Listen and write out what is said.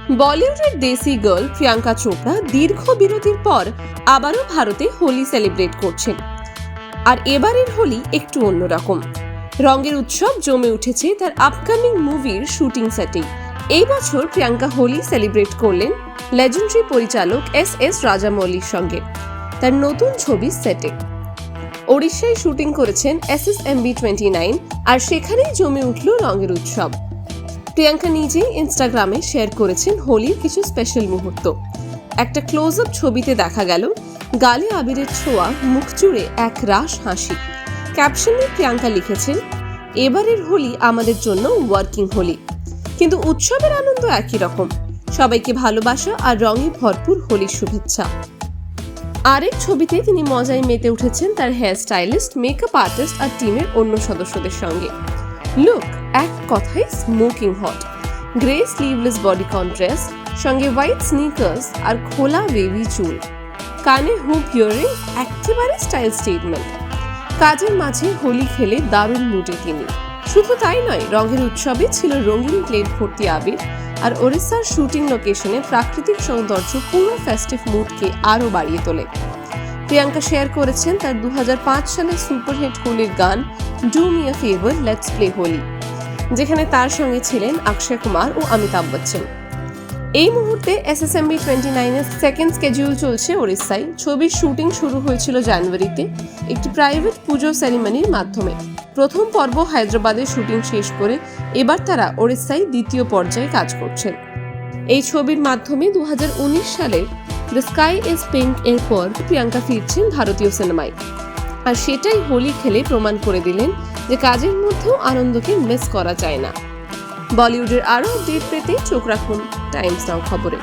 বলিউডের দেশি গার্ল প্রিয়াঙ্কা চোপড়া দীর্ঘ বিরতির পর আবারও ভারতে হোলি সেলিব্রেট করছেন। আর এবারের হোলি একটু অন্যরকম। রঙের উৎসব জমে উঠেছে তার আপকামিং মুভির শুটিং সেটে। এই বছর প্রিয়াঙ্কা হোলি সেলিব্রেট করলেন লেজেন্ডারি পরিচালক এস রাজামৌলির সঙ্গে তার নতুন ছবির সেটে। ওড়িশায় শুটিং করেছেন SSMB29 আর সেখানেই জমে উঠল রঙের উৎসব। প্রিয়াঙ্কা নিজেই ইনস্টাগ্রামে শেয়ার করেছেন হোলির কিছু স্পেশাল মুহূর্ত। একটা ক্লোজ আপ ছবিতে দেখা গেল গালে আবিরের ছোঁয়া, মুখ জুড়ে এক রাস হাসি। ক্যাপশনে প্রিয়াঙ্কা লিখেছেন, এবারের হোলি আমাদের জন্য ওয়ার্কিং হোলি, কিন্তু উৎসবের আনন্দ একই রকম। সবাইকে ভালোবাসা আর রঙে ভরপুর হোলির শুভেচ্ছা। আরেক ছবিতে তিনি মজায় মেতে উঠেছেন তার হেয়ার স্টাইলিস্ট, মেকআপ আর্টিস্ট আর টিমের অন্য সদস্যদের সঙ্গে। লুক এক কথায় smoking hot. Grey sleeveless bodycon dress, সঙ্গে হোয়াইট স্নিকার্স আর খোলা বেবি চুল, কানে হুপ ইয়ারিং, একেবারে স্টাইল স্টেটমেন্ট। কাজের মাঝে হোলি খেলে দারুণ মুডে তিনি। শুধু তাই নয়, রঙের উৎসবে ছিল রঙিন প্লেট ভর্তি আবির, আর ওড়িশার শুটিং লোকেশনে প্রাকৃতিক সৌন্দর্য পুরো ফেস্টিভ মুডকে আরও বাড়িয়ে তোলে। প্রিয়াঙ্কা শেয়ার করেছেন তার 2005 সালের সুপারহিট হোলির গান do me a favour let's play Holi, যেখানে তার সঙ্গে ছিলেন অক্ষয় কুমার ও অমিতাভ বচ্চন। এই মুহূর্তে SSMB29 এর সেকেন্ড স্কেডিউল চলছে ওড়িশায়। ছবির শুটিং শুরু হয়েছিল জানুয়ারিতে একটি প্রাইভেট পুজো সেরিমনির মাধ্যমে। প্রথম পর্ব হায়দ্রাবাদে শুটিং শেষ করে এবার তারা ওড়িশায় দ্বিতীয় পর্যায়ে কাজ করছেন। এই ছবির মাধ্যমে 2019 সালের দ্য স্কাই ইজ পিঙ্ক এর পর প্রিয়াঙ্কা ফিরছেন ভারতীয় সিনেমায়, আর সেটাই হোলি খেলে প্রমাণ করে দিলেন যে কাজের মধ্যেও আনন্দকে মিস করা যায় না। বলিউডের আরও আপডেট পেতে চোখ রাখুন টাইমস নাও খবরে।